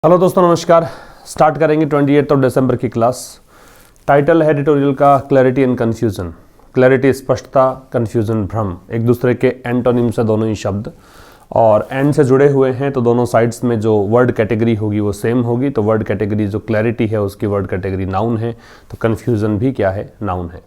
Hello दोस्तों, नमस्कार। Start करेंगे 28 दिसंबर की क्लास। टाइटल है एडिटोरियल का क्लैरिटी एंड कन्फ्यूजन। क्लैरिटी स्पष्टता, कन्फ्यूजन भ्रम, एक दूसरे के एंटोनिम से दोनों ही शब्द और एंड से जुड़े हुए हैं, तो दोनों साइड्स में जो वर्ड कैटेगरी होगी वो सेम होगी। तो वर्ड कैटेगरी जो क्लैरिटी है उसकी वर्ड कैटेगरी नाउन है, तो कन्फ्यूजन भी क्या है, नाउन है।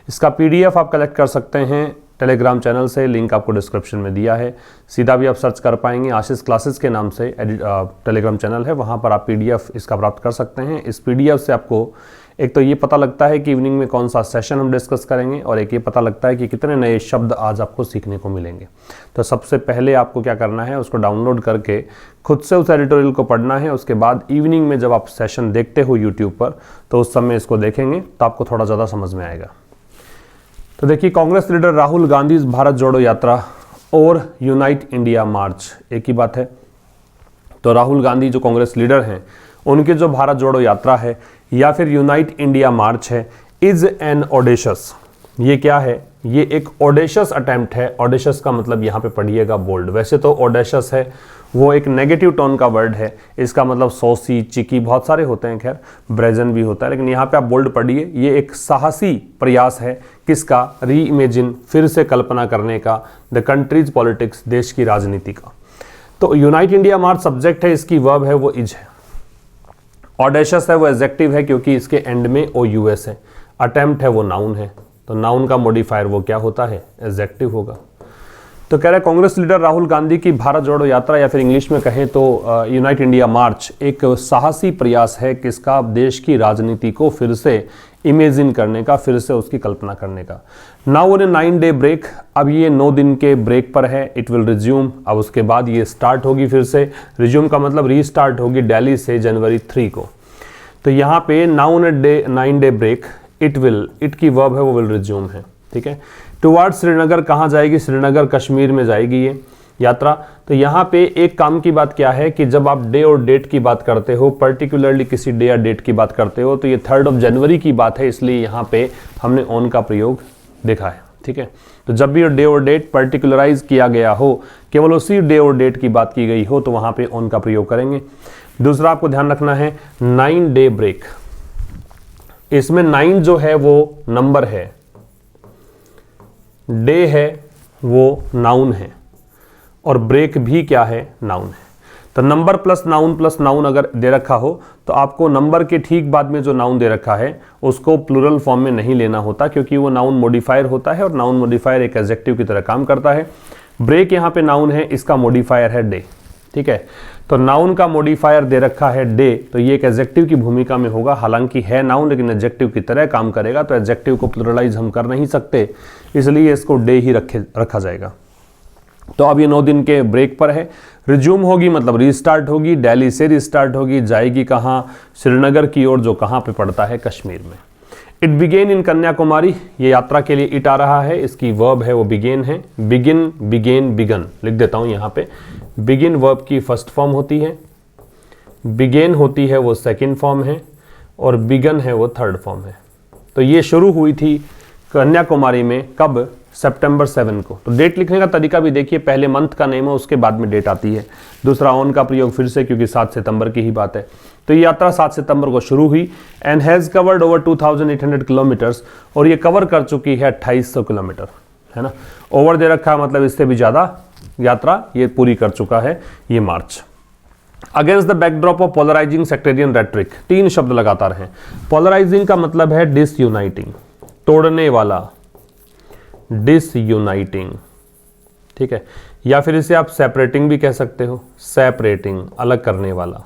इसका PDF आप कलेक्ट कर सकते हैं टेलीग्राम चैनल से, लिंक आपको डिस्क्रिप्शन में दिया है। सीधा भी आप सर्च कर पाएंगे, आशीष क्लासेस के नाम से टेलीग्राम चैनल है, वहाँ पर आप PDF इसका प्राप्त कर सकते हैं। इस PDF से आपको एक तो ये पता लगता है कि इवनिंग में कौन सा सेशन हम डिस्कस करेंगे, और एक ये पता लगता है कि कितने नए शब्द आज आपको सीखने को मिलेंगे। तो सबसे पहले आपको क्या करना है, उसको डाउनलोड करके खुद से उस एडिटोरियल को पढ़ना है। उसके बाद इवनिंग में जब आप सेशन देखते हो यूट्यूब पर, तो उस समय इसको देखेंगे तो आपको थोड़ा ज़्यादा समझ में आएगा। तो देखिए, कांग्रेस लीडर राहुल गांधी भारत जोड़ो यात्रा और यूनाइट इंडिया मार्च एक ही बात है। तो राहुल गांधी जो कांग्रेस लीडर हैं, उनकी जो भारत जोड़ो यात्रा है या फिर यूनाइट इंडिया मार्च है, इज एन ऑडेशियस। ये क्या है? ये एक ऑडेशियस अटेम्प्ट है। ऑडेशियस का मतलब यहाँ पे पढ़िएगा बोल्ड। वैसे तो ऑडेशियस है वो एक नेगेटिव टोन का वर्ड है, इसका मतलब सौसी, चिकी, बहुत सारे होते हैं, खैर ब्रेजन भी होता है, लेकिन यहाँ पे आप बोल्ड पढ़िए। ये एक साहसी प्रयास है किसका? री इमेजिन, फिर से कल्पना करने का, द कंट्रीज पॉलिटिक्स, देश की राजनीति का। तो यूनाइट इंडिया मार्च सब्जेक्ट है, इसकी वर्ब है वो इज है। ऑडेशियस है वो एडजेक्टिव है क्योंकि इसके एंड में OUS है। अटेम्प्ट है वो नाउन है, तो नाउन का मॉडिफायर वो क्या होता है? एडजेक्टिव होगा। तो कह रहे हैं कांग्रेस लीडर राहुल गांधी की भारत जोड़ो यात्रा या फिर इंग्लिश में कहें तो यूनाइट इंडिया मार्च एक साहसी प्रयास है किसका? देश की राजनीति को फिर से इमेजिन करने का, फिर से उसकी कल्पना करने का। Now on a 9 day break, अब ये 9 दिन के ब्रेक पर है। इट विल रिज्यूम, अब उसके बाद ये स्टार्ट होगी फिर से। रिज्यूम का मतलब रीस्टार्ट होगी दिल्ली से जनवरी 3 को। तो यहाँ पे now on a 9 day break, it will, it की वर्ब है वो विल रिज्यूम है, ठीक है। टुवर्ड्स श्रीनगर, कहाँ जाएगी? श्रीनगर कश्मीर में जाएगी ये यात्रा। तो यहाँ पे एक काम की बात क्या है कि जब आप डे और डेट की बात करते हो, पर्टिकुलरली किसी डे या डेट की बात करते हो, तो ये 3 जनवरी की बात है, इसलिए यहाँ पे हमने ऑन का प्रयोग देखा है, ठीक है। तो जब भी डे और डेट पर्टिकुलराइज किया गया हो, केवल उसी डे और डेट की बात की गई हो, तो वहाँ पे ऑन का प्रयोग करेंगे। दूसरा आपको ध्यान रखना है 9 डे ब्रेक, इसमें 9 जो है वो नंबर है, डे है वो नाउन है, और ब्रेक भी क्या है? नाउन है। तो नंबर प्लस नाउन अगर दे रखा हो तो आपको नंबर के ठीक बाद में जो नाउन दे रखा है उसको प्लूरल फॉर्म में नहीं लेना होता, क्योंकि वो नाउन मॉडिफायर होता है और नाउन मॉडिफायर एक एडजेक्टिव की तरह काम करता है। ब्रेक यहाँ पे नाउन है, इसका मॉडिफायर है डे, ठीक है। तो नाउन का मॉडिफायर दे रखा है डे, तो ये एक एडजेक्टिव की भूमिका में होगा। हालांकि है नाउन लेकिन एडजेक्टिव की तरह काम करेगा, तो एडजेक्टिव को प्लूरलाइज हम कर नहीं सकते, इसलिए इसको डे ही रखा जाएगा। तो अब ये 9 दिन के ब्रेक पर है। रिज्यूम होगी मतलब रीस्टार्ट होगी, दिल्ली से रीस्टार्ट होगी, जाएगी कहाँ? श्रीनगर की ओर, जो कहाँ पे पड़ता है? कश्मीर में। इट बिगेन इन कन्याकुमारी, ये यात्रा के लिए इट आ रहा है, इसकी वर्ब है वो बिगेन है। बिगिन, बिगेन, बिगन लिख देता हूँ यहाँ पे। बिगिन वर्ब की फर्स्ट फॉर्म होती है, बिगेन होती है वो सेकंड फॉर्म है, और बिगन है वो थर्ड फॉर्म है। तो ये शुरू हुई थी कन्याकुमारी में कब? सितंबर 7 को। तो डेट लिखने का तरीका भी देखिए, पहले मंथ का नेम है उसके बाद में डेट आती है। दूसरा ऑन का प्रयोग फिर से, क्योंकि 7 सितंबर की ही बात है। तो ये यात्रा 7 सितंबर को शुरू हुई and has covered over 2800 kilometres, और ये कवर कर चुकी है 2800 किलोमीटर, है ना। ओवर दे रखा है मतलब इससे भी ज़्यादा यात्रा ये पूरी कर चुका है ये march. Against the backdrop of polarising sectarian rhetoric, 3 शब्द लगातार हैं। पोलराइजिंग का मतलब है डिसयूनाइटिंग, तोड़ने वाला, डिसयूनाइटिंग, ठीक है। या फिर इसे आप सेपरेटिंग भी कह सकते हो, सेपरेटिंग, अलग करने वाला।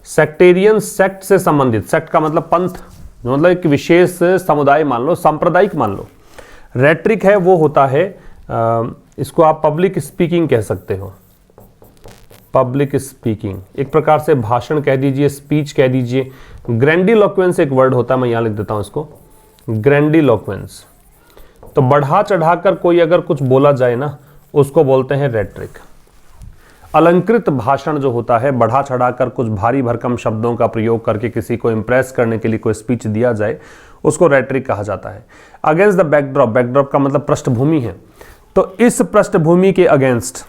सेक्टेरियन, सेक्ट से संबंधित, सेक्ट का मतलब पंथ, मतलब एक विशेष समुदाय मान लो, सांप्रदायिक मान लो। रेट्रिक है वो होता है, इसको आप पब्लिक स्पीकिंग कह सकते हो। पब्लिक स्पीकिंग एक प्रकार से भाषण कह दीजिए, स्पीच कह दीजिए। ग्रैंडिलोक्वेंस एक वर्ड होता है, मैं यहां लिख देता हूं इसको, ग्रैंडिलोक्वेंस। तो बढ़ा चढ़ाकर कोई अगर कुछ बोला जाए ना, उसको बोलते हैं रेट्रिक। अलंकृत भाषण जो होता है, बढ़ा चढ़ाकर कुछ भारी भरकम शब्दों का प्रयोग करके किसी को इंप्रेस करने के लिए कोई स्पीच दिया जाए, उसको रेट्रिक कहा जाता है। अगेंस्ट द बैकड्रॉप, बैकड्रॉप का मतलब पृष्ठभूमि है। तो इस पृष्ठभूमि के अगेंस्ट,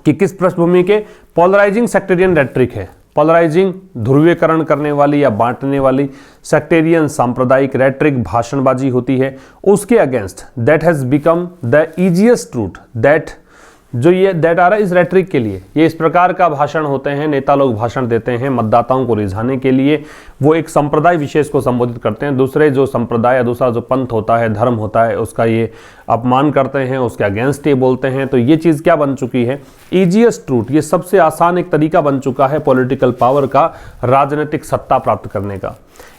कि किस पृष्ठभूमि के? पोलराइजिंग सेक्टेरियन रेट्रिक है। पोलराइजिंग, ध्रुवीकरण करने वाली या बांटने वाली, सेक्टेरियन, सांप्रदायिक, रेट्रिक, भाषणबाजी होती है। उसके against that has become the easiest route, that जो ये दैट आ रहा है इस रेट्रिक के लिए, ये इस प्रकार का भाषण होते हैं, नेता लोग भाषण देते हैं मतदाताओं को रिझाने के लिए, वो एक संप्रदाय विशेष को संबोधित करते हैं, दूसरे जो संप्रदाय या दूसरा जो पंथ होता है, धर्म होता है, उसका ये अपमान करते हैं, उसके अगेंस्ट ये बोलते हैं। तो ये चीज़ क्या बन चुकी है, ईजीएस्ट रूट, ये सबसे आसान एक तरीका बन चुका है पॉलिटिकल पावर का, राजनीतिक सत्ता प्राप्त करने का।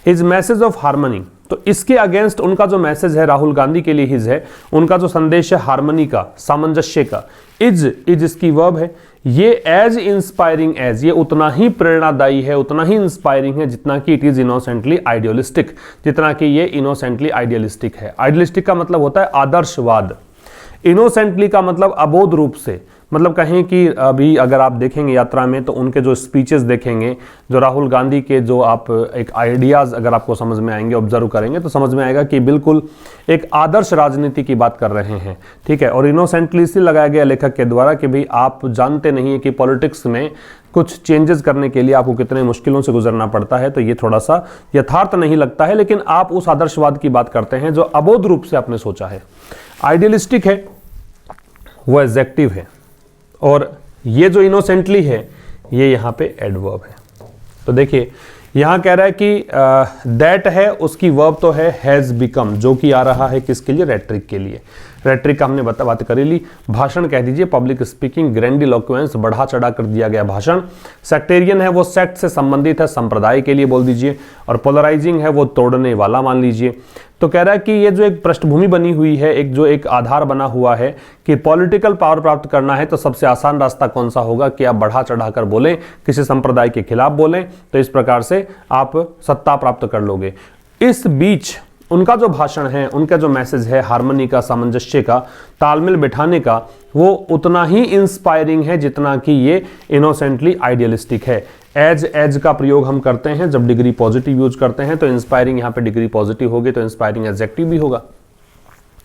हिज मैसेज ऑफ हार्मनी, तो इसके अगेंस्ट उनका जो मैसेज है राहुल गांधी के लिए हिज है, उनका जो संदेश है हार्मनी का, सामंजस्य का, इज इसकी वर्ब है, ये एज इंस्पायरिंग एज, ये उतना ही प्रेरणादायी है, उतना ही इंस्पायरिंग है जितना कि इट इज इनोसेंटली आइडियलिस्टिक, जितना कि ये इनोसेंटली आइडियलिस्टिक है। आइडियलिस्टिक का मतलब होता है आदर्शवाद, इनोसेंटली का मतलब अबोध रूप से, मतलब कहें कि अभी अगर आप देखेंगे यात्रा में तो उनके जो स्पीचेस देखेंगे, जो राहुल गांधी के जो आप एक आइडियाज़ अगर आपको समझ में आएंगे, ऑब्जर्व करेंगे तो समझ में आएगा कि बिल्कुल एक आदर्श राजनीति की बात कर रहे हैं, ठीक है। और इनोसेंटली इसलिए लगाया गया लेखक के द्वारा कि भाई आप जानते नहीं है कि पॉलिटिक्स में कुछ चेंजेस करने के लिए आपको कितने मुश्किलों से गुजरना पड़ता है, तो ये थोड़ा सा यथार्थ नहीं लगता है, लेकिन आप उस आदर्शवाद की बात करते हैं जो अबोध रूप से आपने सोचा है। आइडियलिस्टिक है वो एडजेक्टिव है, और ये जो इनोसेंटली है ये यहाँ पे एडवर्ब है। तो देखिए यहाँ कह रहा है कि दैट है, उसकी वर्ब तो है हैज़ बिकम, जो कि आ रहा है किसके लिए, रेट्रिक के लिए। रेट्रिक का हमने बात कर ली। भाषण कह दीजिए, पब्लिक स्पीकिंग, ग्रैंडिलोक्वेंस, बढ़ा चढ़ा कर दिया गया भाषण। सेक्टेरियन है वो सेक्ट से संबंधित है, संप्रदाय के लिए बोल दीजिए। और पोलराइजिंग है वो तोड़ने वाला मान लीजिए। तो कह रहा है कि ये जो एक पृष्ठभूमि बनी हुई है, एक जो एक आधार बना हुआ है कि पॉलिटिकल पावर प्राप्त करना है तो सबसे आसान रास्ता कौन सा होगा कि आप बढ़ा चढ़ाकर बोलें, किसी संप्रदाय के खिलाफ बोलें, तो इस प्रकार से आप सत्ता प्राप्त कर लोगे। इस बीच उनका जो भाषण है, उनका जो मैसेज है हार्मनी का, सामंजस्य का, तालमेल बिठाने का, वो उतना ही इंस्पायरिंग है जितना कि ये इनोसेंटली आइडियलिस्टिक है। एज का प्रयोग हम करते हैं जब डिग्री पॉजिटिव यूज करते हैं, तो इंस्पायरिंग यहाँ पे डिग्री पॉजिटिव होगी तो इंस्पायरिंग एडजेक्टिव भी होगा।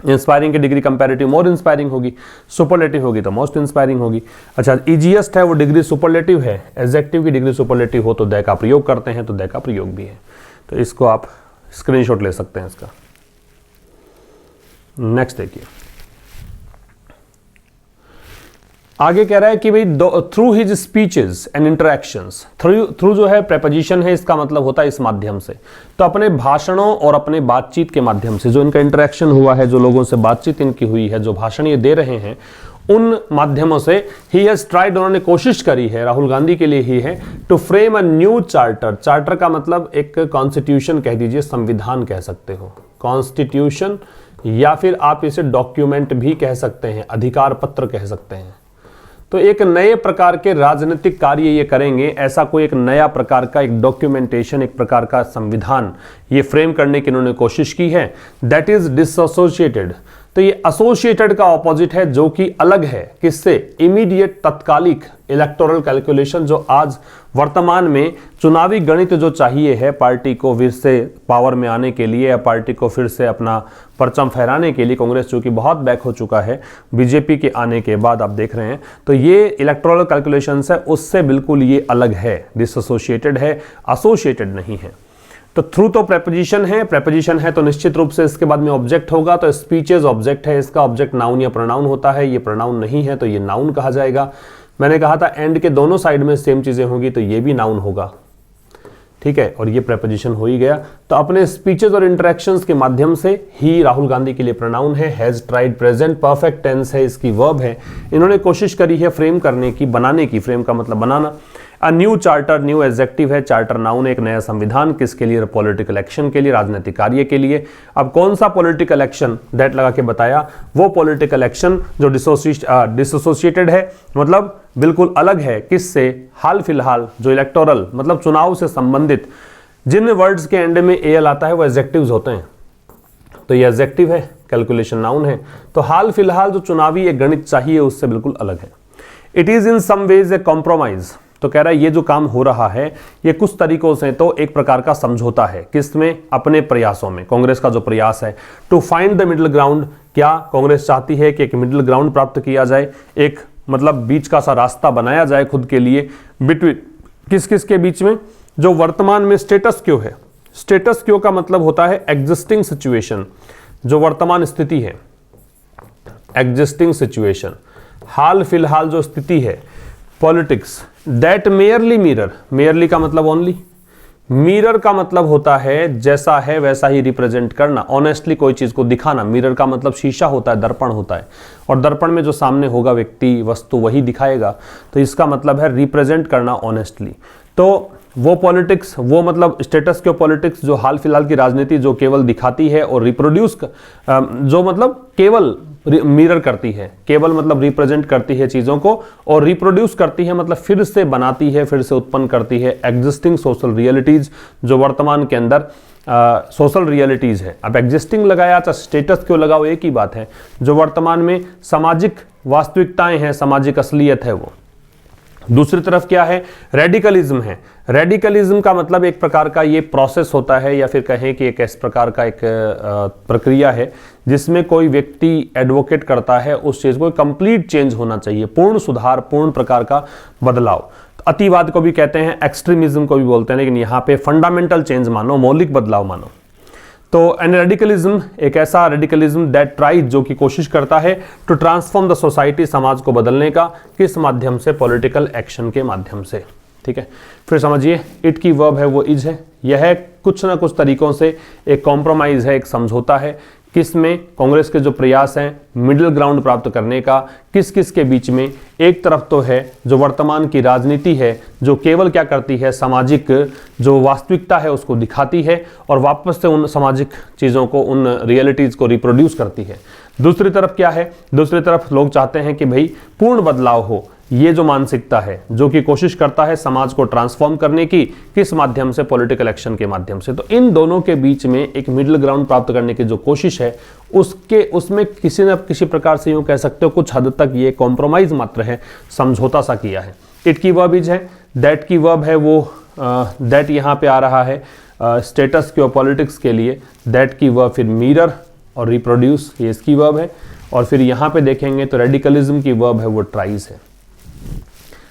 इंस्पायरिंग की डिग्री कंपैरेटिव मोर इंस्पायरिंग होगी, सुपरलेटिव होगी तो मोस्ट इंस्पायरिंग होगी। अच्छा, इजीएस्ट है वो डिग्री सुपरलेटिव है, एडजेक्टिव की डिग्री सुपरलेटिव हो तो दै का प्रयोग करते हैं, तो दै का प्रयोग भी है। तो इसको आप स्क्रीनशॉट ले सकते हैं इसका। नेक्स्ट देखिए, आगे कह रहा है कि भाई through his speeches and interactions, through जो है प्रेपोजिशन है, इसका मतलब होता है इस माध्यम से। तो अपने भाषणों और अपने बातचीत के माध्यम से जो इनका इंटरेक्शन हुआ है, जो लोगों से बातचीत इनकी हुई है, जो भाषण ये दे रहे हैं, उन माध्यमों से ही हैज ट्राइड, उन्होंने कोशिश करी है, राहुल गांधी के लिए ही है, to frame a new charter. Charter का मतलब एक कॉन्स्टिट्यूशन कह दीजिए, संविधान कह सकते हो, कॉन्स्टिट्यूशन, या फिर आप इसे डॉक्यूमेंट भी कह सकते हैं, अधिकार पत्र कह सकते हैं। तो एक नए प्रकार के राजनीतिक कार्य ये करेंगे, ऐसा कोई एक नया प्रकार का एक डॉक्यूमेंटेशन, एक प्रकार का संविधान ये फ्रेम करने की इन्होंने कोशिश की है। दैट इज डिसोसिएटेड, तो ये एसोसिएटेड का ऑपोजिट है, जो कि अलग है किससे, इमीडिएट, तत्कालिक इलेक्टोरल कैलकुलेशन, जो आज वर्तमान में चुनावी गणित जो चाहिए है पार्टी को फिर से पावर में आने के लिए, या पार्टी को फिर से अपना परचम फहराने के लिए। कांग्रेस चूंकि बहुत बैक हो चुका है बीजेपी के आने के बाद, आप देख रहे हैं, तो ये इलेक्टोरल कैलकुलेशन है उससे बिल्कुल ये अलग है, डिसोसिएटेड है, एसोसिएटेड नहीं है। तो थ्रू तो प्रेपोजिशन है, प्रेपोजिशन है तो निश्चित रूप से इसके बाद में ऑब्जेक्ट होगा, तो स्पीचेस ऑब्जेक्ट है, इसका ऑब्जेक्ट नाउन या प्रोनाउन होता है, ये प्रोनाउन नहीं है तो ये नाउन कहा जाएगा। मैंने कहा था एंड के दोनों साइड में सेम चीजें होगी तो ये भी नाउन होगा, ठीक है, और ये प्रेपोजिशन हो ही गया। तो अपने स्पीचेस और इंटरेक्शंस के माध्यम से ही राहुल गांधी के लिए प्रोनाउन है, has tried, present perfect tense है, इसकी वर्ब है, इन्होंने कोशिश करी है फ्रेम करने की, बनाने की, फ्रेम का मतलब बनाना। A new charter, new adjective है, चार्टर नाउन, एक नया संविधान, किसके लिए, पॉलिटिकल एक्शन के लिए, राजनीतिक कार्य के लिए। अब कौन सा पॉलिटिकल एक्शन, दैट लगा के बताया, वो पॉलिटिकल एक्शन जो डिसोसिएटेड है, मतलब बिल्कुल अलग है, किससे, हाल फिलहाल जो इलेक्टोरल मतलब चुनाव से संबंधित जिन वर्ड्स के एंड में एल आता है वो एडजेक्टिव्स होते हैं, तो ये एडजेक्टिव है, कैलकुलेशन नाउन है। तो हाल फिलहाल जो चुनावी एक गणित चाहिए उससे बिल्कुल अलग है। It is in some ways a compromise, तो कह रहा है ये जो काम हो रहा है ये कुछ तरीकों से तो एक प्रकार का समझौता है, किसमें, अपने प्रयासों में। कांग्रेस का जो प्रयास है to find the middle ground, क्या कांग्रेस चाहती है कि एक मिडिल ग्राउंड प्राप्त किया जाए, एक मतलब बीच का सा रास्ता बनाया जाए खुद के लिए, किस किस के बीच में? जो वर्तमान में स्टेटस क्यो है। स्टेटस क्यो का मतलब होता है एग्जिस्टिंग सिचुएशन, जो वर्तमान स्थिति है, एग्जिस्टिंग सिचुएशन, हाल फिलहाल जो स्थिति है। Politics that merely mirror, merely का मतलब ओनली, मिरर का मतलब होता है जैसा है वैसा ही रिप्रेजेंट करना, ऑनेस्टली कोई चीज को दिखाना। मिरर का मतलब शीशा होता है, दर्पण होता है, और दर्पण में जो सामने होगा व्यक्ति वस्तु वही दिखाएगा, तो इसका मतलब है रिप्रेजेंट करना ऑनेस्टली। तो वो पॉलिटिक्स, वो मतलब स्टेटस क्यो पॉलिटिक्स जो हाल फिलहाल की राजनीति जो केवल दिखाती है और रिप्रोड्यूस, जो मतलब केवल मिरर करती है, केवल मतलब रिप्रेजेंट करती है चीजों को, और रिप्रोड्यूस करती है मतलब फिर से बनाती है, फिर से उत्पन्न करती है एग्जिस्टिंग सोशल रियलिटीज, जो वर्तमान के अंदर सोशल रियलिटीज है। अब एग्जिस्टिंग लगाया चाहे स्टेटस क्यों लगाओ एक ही बात है, जो वर्तमान में सामाजिक वास्तविकताएं हैं, सामाजिक असलियत है वो। दूसरी तरफ क्या है? रेडिकलिज्म है। रेडिकलिज्म का मतलब एक प्रकार का ये प्रोसेस होता है, या फिर कहें कि एक इस प्रकार का एक प्रक्रिया है जिसमें कोई व्यक्ति एडवोकेट करता है उस चीज को कंप्लीट चेंज होना चाहिए, पूर्ण सुधार, पूर्ण प्रकार का बदलाव। अतिवाद को भी कहते हैं, एक्सट्रीमिज्म को भी बोलते हैं, लेकिन यहाँ पे फंडामेंटल चेंज मानो, मौलिक बदलाव मानो। तो एन रेडिकलिज्म एक ऐसा रेडिकलिज्म दैट ट्राइज, जो कि कोशिश करता है टू ट्रांसफॉर्म द सोसाइटी, समाज को बदलने का, किस माध्यम से? पॉलिटिकल एक्शन के माध्यम से। ठीक है, फिर समझिए इट की वर्ब है वो इज है। यह कुछ ना कुछ तरीकों से एक कॉम्प्रोमाइज है, एक समझौता है। किस में? कांग्रेस के जो प्रयास हैं मिडिल ग्राउंड प्राप्त करने का, किस किस के बीच में? एक तरफ तो है जो वर्तमान की राजनीति है, जो केवल क्या करती है, सामाजिक जो वास्तविकता है उसको दिखाती है और वापस से उन सामाजिक चीज़ों को, उन रियलिटीज़ को रिप्रोड्यूस करती है। दूसरी तरफ क्या है? दूसरी तरफ लोग चाहते हैं कि भाई पूर्ण बदलाव हो, ये जो मानसिकता है जो कि कोशिश करता है समाज को ट्रांसफॉर्म करने की, किस माध्यम से? पॉलिटिकल एक्शन के माध्यम से। तो इन दोनों के बीच में एक मिडिल ग्राउंड प्राप्त करने की जो कोशिश है, उसमें किसी न किसी प्रकार से यूं कह सकते हो कुछ हद तक ये कॉम्प्रोमाइज मात्र है, समझौता सा किया है। इट की वर्ब इज है, दैट की वर्ब है वो दैट यहाँ पे आ रहा है स्टेटस क्यो पॉलिटिक्स के लिए, दैट की वर्ब फिर मिरर और रिप्रोड्यूस, ये इसकी वर्ब है। और फिर यहाँ पे देखेंगे तो रेडिकलिज्म की वर्ब है वो ट्राइज है।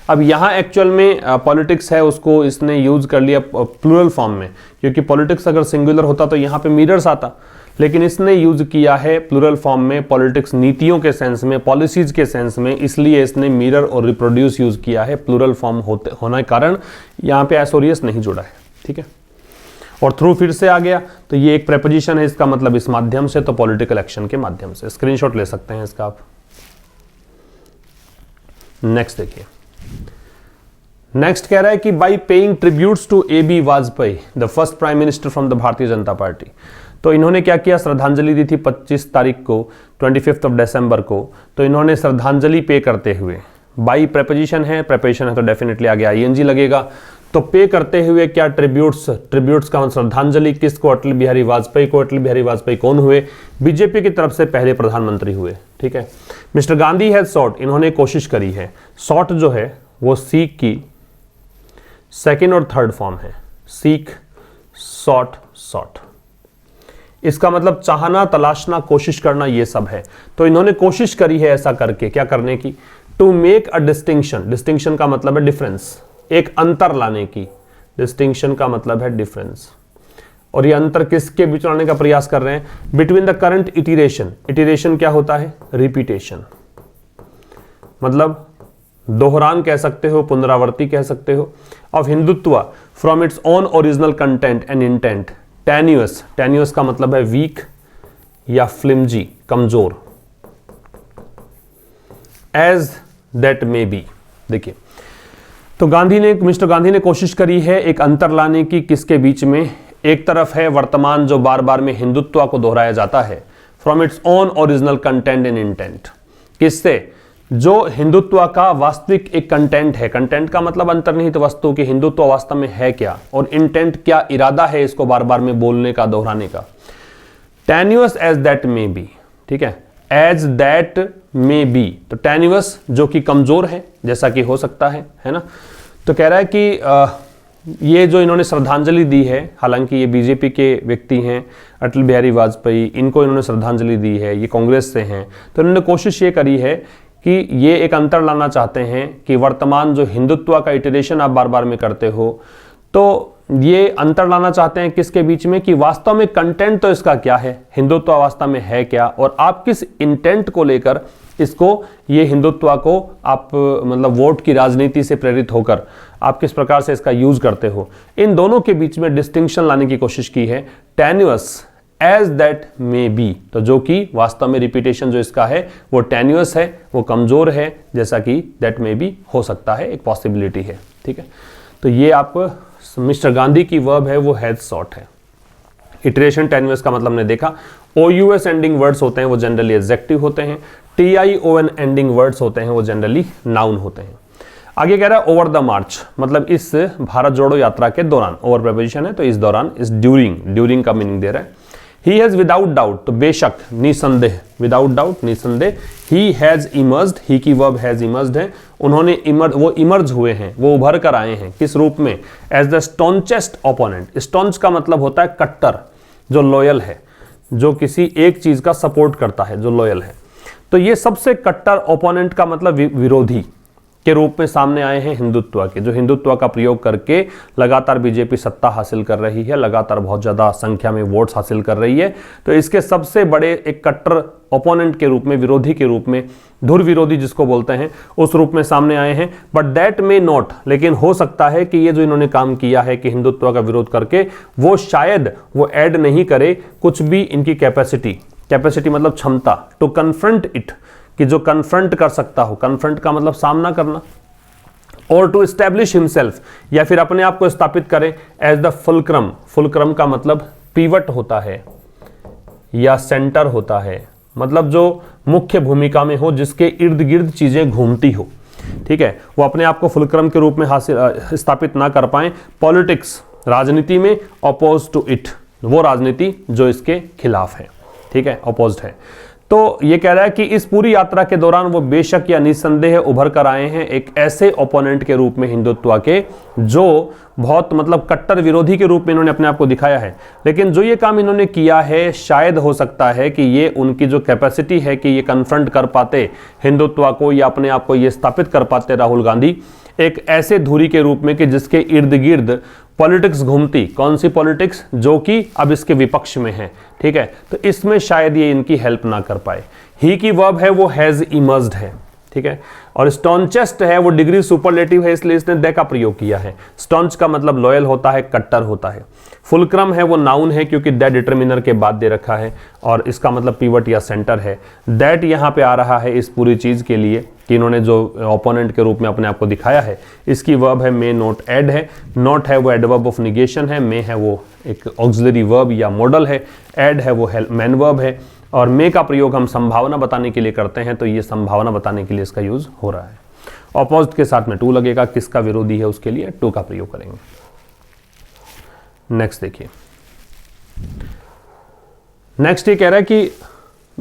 अब यहाँ एक्चुअल में पॉलिटिक्स है उसको इसने यूज कर लिया प्लूरल फॉर्म में, क्योंकि पॉलिटिक्स अगर सिंगुलर होता तो यहाँ पे मिरर्स आता, लेकिन इसने यूज किया है प्लूरल फॉर्म में, पॉलिटिक्स नीतियों के सेंस में, पॉलिसीज के सेंस में, इसलिए इसने मिरर और रिप्रोड्यूस यूज किया है। प्लूरल फॉर्म होने के कारण यहाँ पे एसोरियस नहीं जुड़ा है। ठीक है, और थ्रू फिर से आ गया, तो ये एक प्रेपोजिशन है, इसका मतलब इस माध्यम से, तो पॉलिटिकल एक्शन के माध्यम से। स्क्रीनशॉट ले सकते हैं इसका आप। नेक्स्ट देखिए, नेक्स्ट कह रहा है कि by paying tributes to A B. Vajpayee, the first prime minister from the Bharatiya Janata party. तो इन्होंने क्या किया? श्रद्धांजलि दी थी 25 तारीख को, 25 दिसंबर को। तो इन्होंने श्रद्धांजलि पे करते हुए, बाई प्रेपोजिशन है, प्रेपोजिशन है तो डेफिनेटली आगे आईएनजी लगेगा। तो पे करते हुए क्या? ट्रिब्यूट्स, ट्रिब्यूट्स का श्रद्धांजलि किसको? अटल बिहारी वाजपेयी को। अटल बिहारी वाजपेयी कौन हुए? बीजेपी की तरफ से पहले प्रधानमंत्री हुए। ठीक है, मिस्टर गांधी हैज सॉट, इन्होंने कोशिश करी है। सॉट जो है वो सीक की सेकेंड और थर्ड फॉर्म है, सीक, सॉट, सॉट। इसका मतलब चाहना, तलाशना, कोशिश करना, ये सब है। तो इन्होंने कोशिश करी है ऐसा करके, क्या करने की? To make a distinction, distinction का मतलब है डिफरेंस, एक अंतर लाने की। डिस्टिंक्शन का मतलब है डिफरेंस, और ये अंतर किसके बीच लाने का प्रयास कर रहे हैं? Between the current iteration. Iteration क्या होता है? रिपीटेशन, मतलब दोहरान कह सकते हो, पुनरावृत्ति कह सकते हो। Of Hindutva from its own original content and intent. Tenuous, tenuous का मतलब है वीक या फ्लिमजी, कमजोर। एज दैट मे बी, देखिए तो मिस्टर गांधी ने कोशिश करी है एक अंतर लाने की, किसके बीच में? एक तरफ है वर्तमान जो बार बार में हिंदुत्व को दोहराया जाता है, from its own original content and intent. किससे? जो हिंदुत्व का वास्तविक एक कंटेंट है, कंटेंट का मतलब अंतर्निहित वस्तु की, हिंदुत्व वास्तव में है क्या, और इंटेंट क्या इरादा है इसको बार बार में बोलने का, दोहराने का। टेन्यूअस एज दैट मे बी, ठीक है, एज दैट मे बी, तो टेन्यूअस जो कि कमजोर है, जैसा कि हो सकता है ना। तो कह रहा है कि ये जो इन्होंने श्रद्धांजलि दी है, हालांकि ये बीजेपी के व्यक्ति हैं, अटल बिहारी वाजपेयी, इनको इन्होंने श्रद्धांजलि दी है, ये कांग्रेस से हैं, तो इन्होंने कोशिश ये करी है कि ये एक अंतर लाना चाहते हैं कि वर्तमान जो हिंदुत्व का इटरेशन आप बार बार में करते हो, तो ये अंतर लाना चाहते हैं किसके बीच में, कि वास्तव में कंटेंट तो इसका क्या है, हिंदुत्व वास्तव में है क्या, और आप किस इंटेंट को लेकर इसको, ये हिंदुत्व को आप मतलब वोट की राजनीति से प्रेरित होकर आप किस प्रकार से इसका यूज करते हो, इन दोनों के बीच में डिस्टिंक्शन लाने की कोशिश की है। टेन्युअस एज दैट मे बी, तो जो कि वास्तव में रिपीटेशन जो इसका है वो टेन्युअस है, वो कमजोर है, जैसा कि दैट मे बी हो सकता है, एक पॉसिबिलिटी है। ठीक है, तो ये आप मिस्टर गांधी की वर्ब है वो हैज सॉट है। इटरेशन टेन्युअस का मतलब ने देखा। OUS एंडिंग वर्ड्स होते हैं वो जनरली एडजेक्टिव होते हैं। TION एंडिंग वर्ड्स होते हैं वो जनरली नाउन होते हैं। आगे कह रहा है ओवर द मार्च, मतलब इस भारत जोड़ो यात्रा के दौरान, ओवर प्रेपोजिशन है तो इस दौरान, इस ड्यूरिंग का मीनिंग दे रहा है। ही हैज विदाउट डाउट, तो बेशक, निसंदेह, विदाउट डाउट निसंदेह। ही हैज इमर्ज्ड, ही की वर्ब हैज इमर्ज्ड है, उन्होंने वो इमर्ज हुए हैं, वो उभर कर आए हैं, किस रूप में, एज द स्टॉन्चेस्ट ओपोनेंट। स्टॉन्च का मतलब होता है कट्टर, जो लॉयल है, जो किसी एक चीज का सपोर्ट करता है, जो लॉयल है। तो ये सबसे कट्टर ओपोनेंट का मतलब विरोधी के रूप में सामने आए हैं हिंदुत्व के, जो हिंदुत्व का प्रयोग करके लगातार बीजेपी सत्ता हासिल कर रही है, लगातार बहुत ज्यादा संख्या में वोट्स हासिल कर रही है। तो इसके सबसे बड़े एक कट्टर ओपोनेंट के रूप में, विरोधी के रूप में, धुर विरोधी जिसको बोलते हैं, उस रूप में सामने आए हैं। बट दैट मे नॉट, लेकिन हो सकता है कि ये जो इन्होंने काम किया है कि हिंदुत्व का विरोध करके, वो शायद वो ऐड नहीं करे कुछ भी इनकी कैपेसिटी मतलब क्षमता, टू कन्फ्रंट इट, कि जो कन्फ्रंट कर सकता हो, कन्फ्रंट का मतलब सामना करना, और टू एस्टैब्लिश हिमसेल्फ, या फिर अपने आप को स्थापित करें, एज द फुलक्रम। फुलक्रम का मतलब पीवट होता है या सेंटर होता है, मतलब जो मुख्य भूमिका में हो, जिसके इर्द गिर्द चीजें घूमती हो। ठीक है, वो अपने आप को फुलक्रम के रूप में स्थापित ना कर पाए। पॉलिटिक्स, राजनीति में, अपोज टू इट, वो राजनीति जो इसके खिलाफ है। ठीक है, अपोज्ड है। तो ये कह रहा है कि इस पूरी यात्रा के दौरान वो बेशक या निस्संदेह उभर कर आए हैं एक ऐसे ओपोनेंट के रूप में हिंदुत्व के, जो बहुत मतलब कट्टर विरोधी के रूप में इन्होंने अपने आप को दिखाया है। लेकिन जो ये काम इन्होंने किया है, शायद हो सकता है कि ये उनकी जो कैपेसिटी है कि ये कन्फ्रंट कर पाते हिंदुत्व को, या अपने आप को ये स्थापित कर पाते राहुल गांधी एक ऐसे धुरी के रूप में कि जिसके इर्द गिर्द पॉलिटिक्स घूमती। कौन सी पॉलिटिक्स? जो कि अब इसके विपक्ष में है। ठीक है, तो इसमें शायद ये इनकी हेल्प ना कर पाए। ही की वर्ब है वो हैज इमर्ज्ड है। ठीक है, और स्टॉन्चेस्ट है वो डिग्री सुपरलेटिव है, इसलिए इसने दे का प्रयोग किया है। स्टॉन्च का मतलब लॉयल होता है, कट्टर होता है। फुलक्रम है वो नाउन है क्योंकि दैट डिटर्मिनर के बाद दे रखा है, और इसका मतलब पीवट या सेंटर है। दैट यहाँ पे आ रहा है इस पूरी चीज के लिए कि इन्होंने जो ओपोनेंट के रूप में अपने आप को दिखाया है। इसकी वर्ब है मे नॉट ऐड है। नॉट है वो एडवर्ब ऑफ निगेशन है। मे है वो एक ऑक्सिलरी वर्ब या मॉडल है। ऐड है वो मैन वर्ब है। और मे का प्रयोग हम संभावना बताने के लिए करते हैं, तो ये संभावना बताने के लिए इसका यूज हो रहा है। ऑपोजिट के साथ में टू लगेगा, किसका विरोधी है उसके लिए टू का प्रयोग करेंगे। नेक्स्ट देखिए, नेक्स्ट ये कह रहा है कि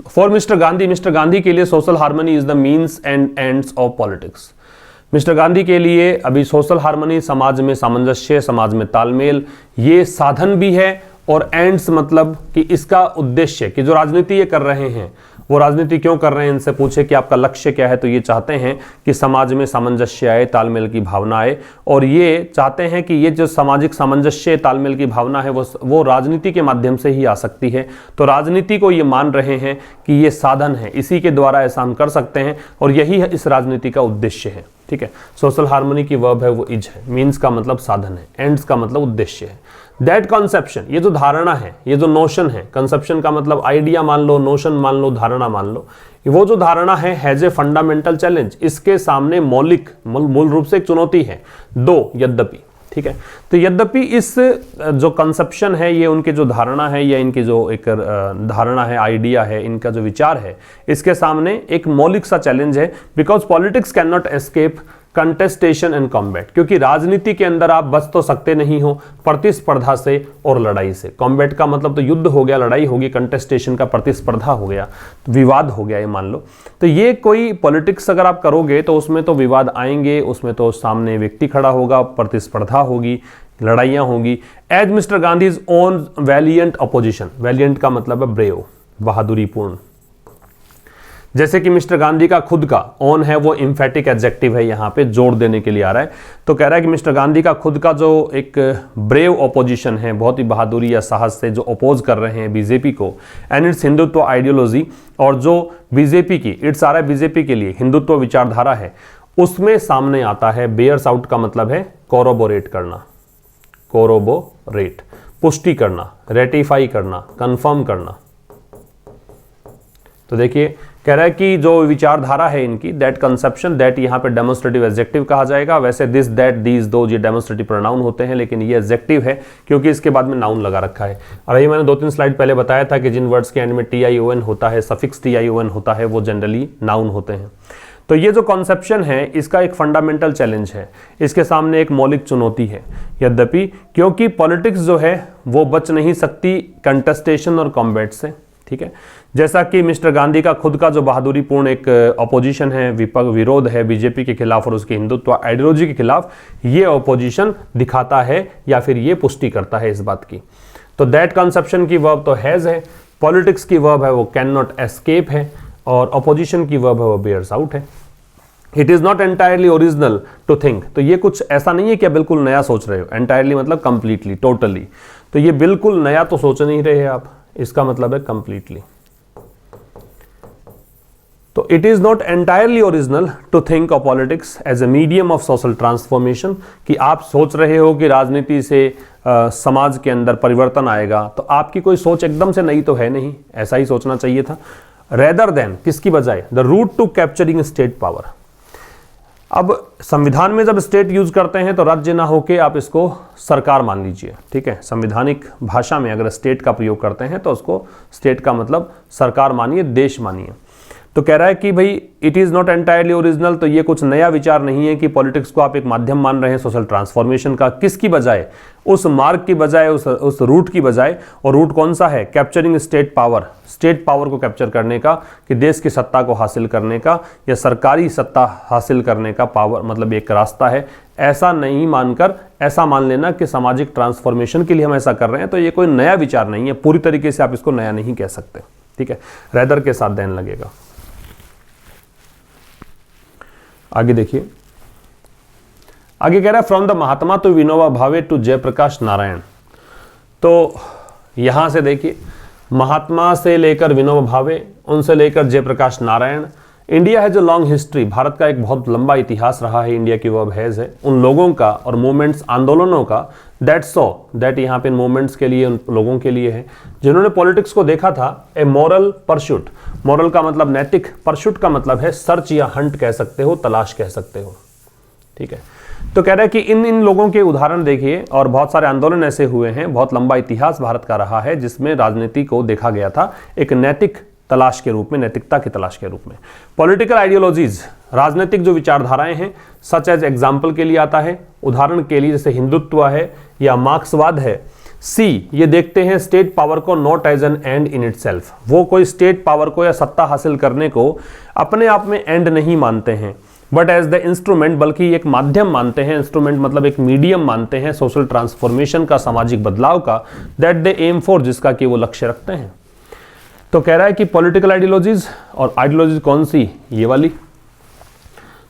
फॉर मिस्टर गांधी के लिए social harmony is the means and ends of politics. Mister Gandhi के लिए अभी सोशल हार्मनी, समाज में सामंजस्य, समाज में तालमेल, ये साधन भी है, और एंड्स मतलब कि इसका उद्देश्य, कि जो राजनीति ये कर रहे हैं वो राजनीति क्यों कर रहे हैं, इनसे पूछे कि आपका लक्ष्य क्या है, तो ये चाहते हैं कि समाज में सामंजस्य आए, तालमेल की भावना आए, और ये चाहते हैं कि ये जो सामाजिक सामंजस्य, तालमेल की भावना है वो राजनीति के माध्यम से ही आ सकती है। तो राजनीति को ये मान रहे हैं कि ये साधन है, इसी के द्वारा ऐसा हम कर सकते हैं, और यही है इस राजनीति का उद्देश्य है। ठीक है, सोशल हार्मनी की वर्ब है वो इज है। मीन्स का मतलब साधन है, एंड्स का मतलब उद्देश्य है। दैट कॉन्सेप्शन, ये जो धारणा है, ये जो नोशन है, कंसेप्शन का मतलब आइडिया मान लो, नोशन मान लो, धारणा मान लो, वो जो धारणा है हैज ए फंडामेंटल चैलेंज, इसके सामने मूल रूप से एक चुनौती है। दो यद्यपि, ठीक है, तो यद्यपि इस जो कंसेप्शन है, ये उनके जो धारणा है, या इनकी जो एक धारणा है, आइडिया है, इनका जो विचार है, इसके सामने एक मौलिक सा चैलेंज है। Because politics can not escape contestation and combat, क्योंकि राजनीति के अंदर आप बच तो सकते नहीं हो प्रतिस्पर्धा से और लड़ाई से। कॉम्बैट का मतलब तो युद्ध हो गया, लड़ाई होगी, कंटेस्टेशन का प्रतिस्पर्धा हो गया, विवाद हो गया, ये मान लो। तो ये कोई पॉलिटिक्स अगर आप करोगे तो उसमें तो विवाद आएंगे, उसमें तो सामने व्यक्ति खड़ा होगा, प्रतिस्पर्धा होगी, लड़ाइयां होगी। As mister Gandhi's own valiant opposition, valiant का मतलब है ब्रेव, बहादुरी पूर्ण। जैसे कि मिस्टर गांधी का खुद का, ऑन है वो एम्फेटिक एडजेक्टिव है, यहाँ पे जोड़ देने के लिए आ रहा है। तो कह रहा है कि मिस्टर गांधी का खुद का जो एक ब्रेव ऑपोजिशन है, बहुत ही बहादुरी या साहस से जो अपोज कर रहे हैं बीजेपी को, एंड इट्स हिंदुत्व आइडियोलॉजी, और जो बीजेपी की, इट्स आ रहा है बीजेपी के लिए हिंदुत्व विचारधारा है, उसमें सामने आता है बेयर्स आउट का मतलब है कोरोबोरेट करना, कोरोबोरेट, पुष्टि करना, रेटिफाई करना, कंफर्म करना। तो देखिए कह रहा है कि जो विचारधारा है इनकी, दैट कंसेप्शन, दैट यहां पे डेमोन्स्ट्रेटिव एडजेक्टिव कहा जाएगा। वैसे दिस, दैट, दीज, दो ये डेमोन्स्ट्रेटिव प्रोनाउन होते हैं, लेकिन ये एडजेक्टिव है क्योंकि इसके बाद में नाउन लगा रखा है। और ये मैंने 2-3 स्लाइड पहले बताया था कि जिन वर्ड्स के एंड में TION होता है, सफिक्स TION होता है, वो जनरली नाउन होते हैं। तो ये जो कॉन्सेप्शन है इसका एक फंडामेंटल चैलेंज है, इसके सामने एक मौलिक चुनौती है। यद्यपि क्योंकि पॉलिटिक्स जो है वो बच नहीं सकती कंटेस्टेशन और कॉम्बैट से, ठीक है। जैसा कि मिस्टर गांधी का खुद का जो बहादुरीपूर्ण एक अपोजिशन है, विरोध है बीजेपी के खिलाफ और उसकी हिंदुत्व आइडियोलॉजी के खिलाफ, ये अपोजिशन दिखाता है या फिर ये पुष्टि करता है इस बात की। तो दैट कंसेप्शन की वर्ब तो हैज है, पॉलिटिक्स की वर्ब है वो कैन नॉट एस्केप है, और अपोजिशन की वर्ब है वो बेयर्स आउट है। It is not entirely original to think, तो ये कुछ ऐसा नहीं है कि आप बिल्कुल नया सोच रहे हो, एंटायरली मतलब कंप्लीटली, टोटली, तो ये बिल्कुल नया तो सोच नहीं रहे आप, इसका मतलब है कंप्लीटली। तो it is not entirely original to think of politics as a medium of social transformation, कि आप सोच रहे हो कि राजनीति से समाज के अंदर परिवर्तन आएगा, तो आपकी कोई सोच एकदम से नई तो है नहीं, ऐसा ही सोचना चाहिए था। रेदर देन, किसकी बजाय, the route to capturing state power. अब संविधान में जब स्टेट यूज करते हैं तो राज्य ना होके आप इसको सरकार मान लीजिए, ठीक है। संवैधानिक भाषा में अगर स्टेट का प्रयोग करते हैं तो उसको स्टेट का मतलब सरकार मानिए, देश मानिए। तो कह रहा है कि भाई it is not entirely original, तो ये कुछ नया विचार नहीं है कि पॉलिटिक्स को आप एक माध्यम मान रहे हैं सोशल ट्रांसफॉर्मेशन का। किसकी बजाय, उस मार्ग की बजाय, उस रूट की बजाय, और रूट कौन सा है, capturing state power, state power को कैप्चर करने का, कि देश की सत्ता को हासिल करने का या सरकारी सत्ता हासिल करने का पावर, मतलब एक रास्ता है। ऐसा नहीं मानकर ऐसा मान लेना कि सामाजिक ट्रांसफॉर्मेशन के लिए हम ऐसा कर रहे हैं, तो ये कोई नया विचार नहीं है, पूरी तरीके से आप इसको नया नहीं कह सकते, ठीक है। रेदर के साथ देन लगेगा। आगे देखिए, आगे कह रहा है from the Mahatma to Vinoba Bhave to Jayaprakash Narayan. तो यहां से देखिए, महात्मा से लेकर विनोबा भावे, उनसे लेकर जयप्रकाश नारायण। इंडिया है जो लॉन्ग हिस्ट्री, भारत का एक बहुत लंबा इतिहास रहा है, इंडिया की वर्ब हैज है, उन लोगों का और मूवमेंट्स, आंदोलनों का, दैट सो, दैट यहाँ पे मूवमेंट्स के लिए, उन लोगों के लिए है जिन्होंने पॉलिटिक्स को देखा था ए मॉरल परस्यूट। मॉरल का मतलब नैतिक, परस्यूट का मतलब है सर्च या हंट कह सकते हो, तलाश कह सकते हो, ठीक है। तो कह रहा है कि इन लोगों के उदाहरण देखिए, और बहुत सारे आंदोलन ऐसे हुए हैं, बहुत लंबा इतिहास भारत का रहा है जिसमें राजनीति को देखा गया था एक नैतिक तलाश के रूप में, नैतिकता की तलाश के रूप में। पॉलिटिकल आइडियोलॉजीज, राजनीतिक जो विचारधाराएं हैं, सच एज एग्जाम्पल के लिए आता है, उदाहरण के लिए जैसे हिंदुत्व है या मार्क्सवाद है। सी, ये देखते हैं स्टेट पावर को not as an end in itself, वो कोई स्टेट पावर को या सत्ता हासिल करने को अपने आप में एंड नहीं मानते हैं, बट एज द इंस्ट्रूमेंट, बल्कि एक माध्यम मानते हैं, इंस्ट्रूमेंट मतलब एक मीडियम मानते हैं सोशल ट्रांसफॉर्मेशन का, सामाजिक बदलाव का, दैट दे एम फॉर, जिसका कि वो लक्ष्य रखते हैं। तो कह रहा है कि पॉलिटिकल आइडियोलॉजीज, और आइडियोलॉजीज कौन सी, ये वाली।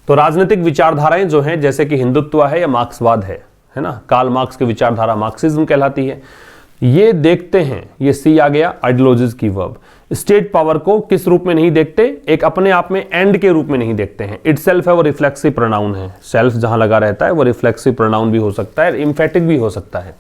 तो राजनीतिक विचारधाराएं जो हैं, जैसे कि हिंदुत्व है या मार्क्सवाद है ना, कार्ल मार्क्स की विचारधारा मार्क्सिज्म कहलाती है, ये देखते हैं, ये सी आ गया आइडियोलॉजीज की वर्ब। स्टेट पावर को किस रूप में नहीं देखते, एक अपने आप में एंड के रूप में नहीं देखते हैं। इटसेल्फ है वो रिफ्लेक्सिव प्रोनाउन है, सेल्फ जहां लगा रहता है वो रिफ्लेक्सिव प्रोनाउन भी हो सकता है, एम्फेटिक भी हो सकता है।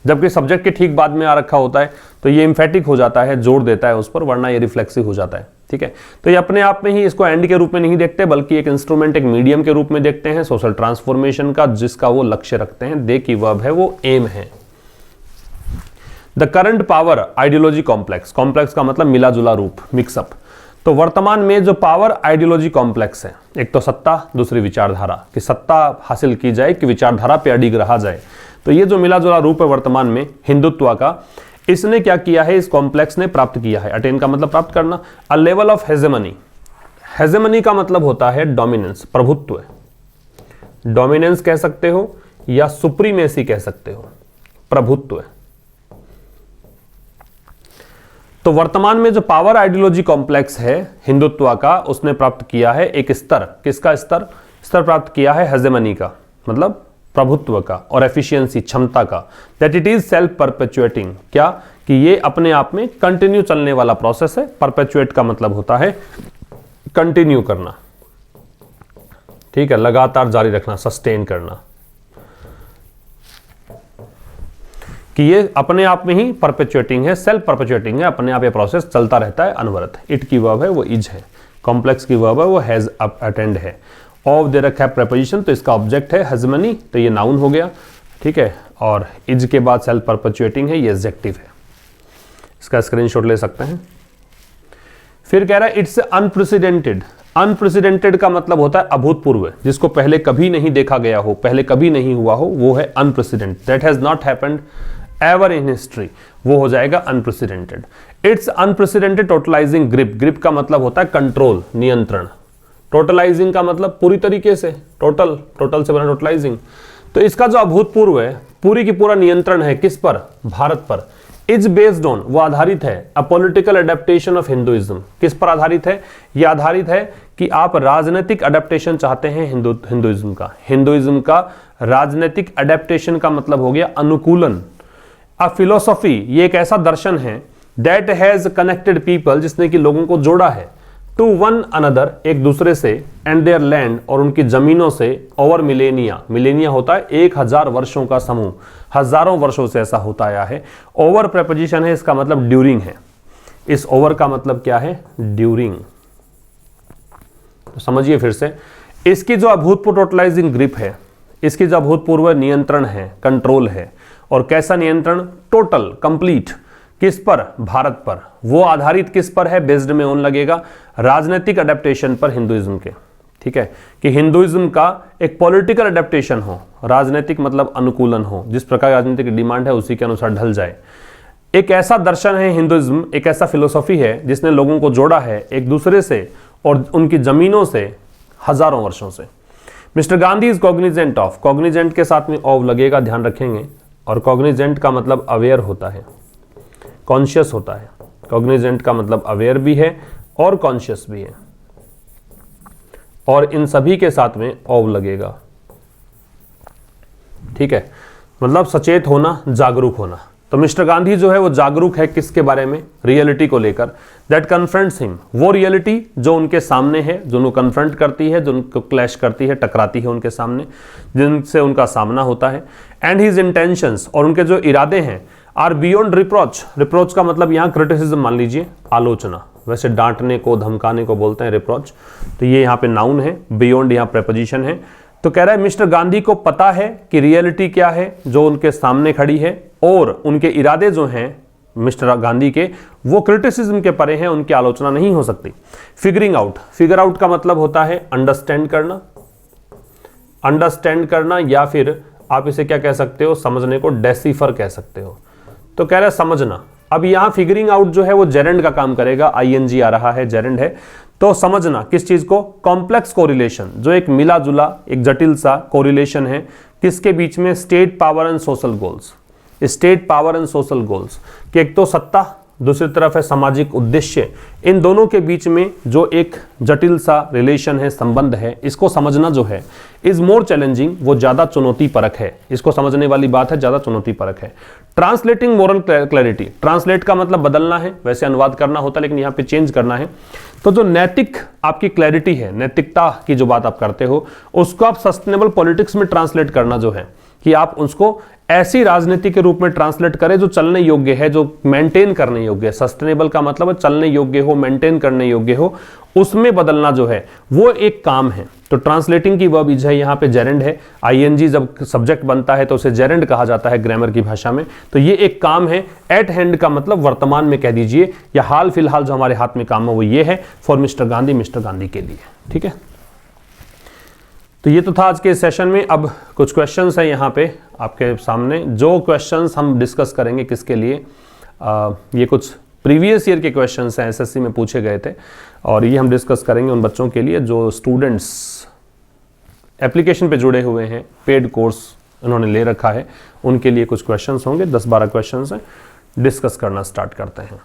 जबकि सब्जेक्ट के ठीक बाद में आ रखा होता है तो ये एम्फेटिक हो जाता है, जोड़ देता है उस पर, वरना ये रिफ्लेक्सिव हो जाता है, ठीक है। तो ये अपने आप में ही इसको एंड के रूप में नहीं देखते, बल्कि एक इंस्ट्रूमेंट, एक मीडियम के रूप में देखते हैं सोशल ट्रांसफॉर्मेशन का, जिसका वो लक्ष्य रखते हैं। दे की वर्ब है वो एम है। The current power ideology complex, complex का मतलब मिला जुला रूप, मिक्सअप। तो वर्तमान में जो पावर आइडियोलॉजी कॉम्प्लेक्स है, एक तो सत्ता, दूसरी विचारधारा, कि सत्ता हासिल की जाए कि विचारधारा पे अडिग रहा जाए। तो ये जो मिला जुला रूप है वर्तमान में हिंदुत्व का, इसने क्या किया है, इस कॉम्प्लेक्स ने प्राप्त किया है। अटेन का मतलब प्राप्त करना, a level of hegemony. Hegemony का मतलब होता है डोमिनेंस, प्रभुत्व। डोमिनेंस कह सकते हो या सुप्रीमेसी कह सकते हो, प्रभुत्व। तो वर्तमान में जो पावर आइडियोलॉजी कॉम्प्लेक्स है हिंदुत्व का, उसने प्राप्त किया है एक स्तर, किसका स्तर? स्तर प्राप्त किया है हेजेमनी का, मतलब प्रभुत्व का, और एफिशिएंसी, क्षमता का, that it is self perpetuating. क्या? कि ये अपने आप में कंटिन्यू चलने वाला प्रोसेस है। परपेचुएट का मतलब होता है कंटिन्यू करना, ठीक है, लगातार जारी रखना, सस्टेन करना, कि ये अपने आप में ही परपेचुएटिंग है, सेल्फ परपेचुएटिंग है, अपने आप ये प्रोसेस चलता रहता है अनवरत। इट की वर्ब है वो इज है, कॉम्प्लेक्स की वर्ब है वो हैज अटेंड है, ऑफ दे रखा है प्रेपोजिशन, तो इसका ऑब्जेक्ट है हेजेमनी, तो ये नाउन हो गया, ठीक है, और इज के बाद सेल्फ परपेचुएटिंग है, ये एडजेक्टिव है। इसका स्क्रीनशॉट ले सकते हैं। फिर कह रहा है इट्स अनप्रेसिडेंटेड। अनप्रेसिडेंटेड का मतलब होता है अभूतपूर्व, जिसको पहले कभी नहीं देखा गया हो, पहले कभी नहीं हुआ हो, वो है unprecedented. That has not happened ever in history, वो हो जाएगा unprecedented. It's unprecedented totalising grip. Grip का मतलब होता है कंट्रोल, नियंत्रण। टोटलाइजिंग का मतलब पूरी तरीके से, टोटल, टोटल से बना टोटलाइजिंग। तो इसका जो अभूतपूर्व है, पूरी की पूरा नियंत्रण है किस पर? भारत पर। इज बेस्ड ऑन, वो आधारित है, a political adaptation of Hinduism. किस पर आधारित है? ये आधारित है कि आप राजनीतिक अडेप्टेशन चाहते हैं हिंदुइज्म का। हिंदुइज्म का राजनीतिक अडेप्टेशन का मतलब हो गया अनुकूलन। अ फिलोसॉफी, ये एक ऐसा दर्शन है दैट हैज कनेक्टेड पीपल, जिसने कि लोगों को जोड़ा है, टू वन अनदर, एक दूसरे से, एंड देयर लैंड, और उनकी जमीनों से, ओवर मिलेनिया। मिलेनिया होता है 1000 वर्षों का समूह, हजारों वर्षों से ऐसा होता आया है। ओवर प्रेपोजिशन है, इसका मतलब ड्यूरिंग है। इस ओवर का मतलब क्या है? ड्यूरिंग। तो समझिए फिर से, इसकी जो अभूतपूर्व टोटलाइजिंग ग्रिप है, इसकी जो अभूतपूर्व नियंत्रण है, कंट्रोल है, और कैसा नियंत्रण? Total, complete. किस पर? भारत पर। वो आधारित किस पर है? बेस्ड में ऑन लगेगा, राजनीतिक अडेप्टेशन पर हिंदुइज्म के, ठीक है, कि हिंदुइज्म का एक पॉलिटिकल अडेप्टेशन हो, राजनीतिक मतलब अनुकूलन हो, जिस प्रकार राजनीतिक डिमांड है उसी के अनुसार ढल जाए। एक ऐसा दर्शन है हिंदुइज्म, एक ऐसा फिलोसॉफी है जिसने लोगों को जोड़ा है एक दूसरे से और उनकी जमीनों से हजारों वर्षों से। Mister Gandhi is Cognizant of, Cognizant के साथ में ऑफ लगेगा, ध्यान रखेंगे, और कॉग्निजेंट का मतलब अवेयर होता है, कॉन्शियस होता है। कॉग्निजेंट का मतलब अवेयर भी है और कॉन्शियस भी है, और इन सभी के साथ में ऑव लगेगा, ठीक है, मतलब सचेत होना, जागरूक होना। तो मिस्टर गांधी जो है वो जागरूक है किसके बारे में? रियलिटी को लेकर। दैट कन्फ्रंट्स हिम, वो रियलिटी जो उनके सामने है, जो उनको कन्फ्रंट करती है, जो उनको क्लैश करती है, टकराती है उनके सामने, जिनसे उनका सामना होता है। एंड हिज इंटेंशंस, और उनके जो इरादे हैं, आर बियॉन्ड रिप्रोच। रिप्रोच का मतलब यहाँ क्रिटिसिज्म मान लीजिए, आलोचना। वैसे डांटने को, धमकाने को बोलते हैं रिप्रोच, तो ये यहाँ पे नाउन है, बियॉन्ड यहाँ प्रेपोजिशन है। तो कह रहा है मिस्टर गांधी को पता है कि रियलिटी क्या है जो उनके सामने खड़ी है, और उनके इरादे जो हैं मिस्टर गांधी के, वो क्रिटिसिज्म के परे हैं, उनकी आलोचना नहीं हो सकती। फिगरिंग आउट, फिगर आउट का मतलब होता है अंडरस्टैंड करना, अंडरस्टैंड करना, या फिर आप इसे क्या कह सकते हो? समझने को डेसिफर कह सकते हो। तो कह रहा है समझना। अब यहाँ फिगरिंग आउट जो है वो जेरेंड का काम करेगा, आईएनजी आ रहा है, जेरेंड है। तो समझना किस चीज को? कॉम्प्लेक्स कोरिलेशन, जो एक मिला जुला, एक जटिल सा कोरिलेशन है, किसके बीच में? State power and social goals. State power and social goals कि एक तो सत्ता, दूसरी तरफ है सामाजिक उद्देश्य, इन दोनों के बीच में जो एक जटिल सा रिलेशन है, संबंध है, इसको समझना जो है इज मोर चैलेंजिंग, वो ज्यादा चुनौती परक है। इसको समझने वाली बात है, ज्यादा चुनौती परक है। ट्रांसलेटिंग मोरल क्लैरिटी, ट्रांसलेट का मतलब बदलना है, वैसे अनुवाद करना होता है, लेकिन यहाँ पे चेंज करना है। तो जो नैतिक आपकी क्लैरिटी है, नैतिकता की जो बात आप करते हो, उसको आप सस्टेनेबल पॉलिटिक्स में ट्रांसलेट करना जो है, कि आप उसको ऐसी राजनीति के रूप में ट्रांसलेट करें जो चलने योग्य है, जो मेंटेन करने योग्य है। सस्टेनेबल का मतलब है चलने योग्य हो, मेंटेन करने योग्य हो, उसमें बदलना जो है वो एक काम है। तो ट्रांसलेटिंग की वर्ब इज है, यहाँ पे जेरेंड है। आईएनजी जब सब्जेक्ट बनता है तो उसे जेरेंड कहा जाता है ग्रामर की भाषा में। तो ये एक काम है। एट हैंड का मतलब वर्तमान में कह दीजिए, या हाल फिलहाल जो हमारे हाथ में काम है वो ये है for mister Gandhi, mister Gandhi के लिए, ठीक है। तो ये तो था आज के सेशन में। अब कुछ क्वेश्चंस हैं यहाँ पे आपके सामने, जो क्वेश्चंस हम डिस्कस करेंगे किसके लिए, ये कुछ प्रीवियस ईयर के क्वेश्चंस हैं, एसएससी में पूछे गए थे, और ये हम डिस्कस करेंगे उन बच्चों के लिए जो स्टूडेंट्स एप्लीकेशन पे जुड़े हुए हैं, पेड कोर्स उन्होंने ले रखा है, उनके लिए कुछ क्वेश्चंस होंगे, 10-12 क्वेश्चंस हैं, डिस्कस करना स्टार्ट करते हैं।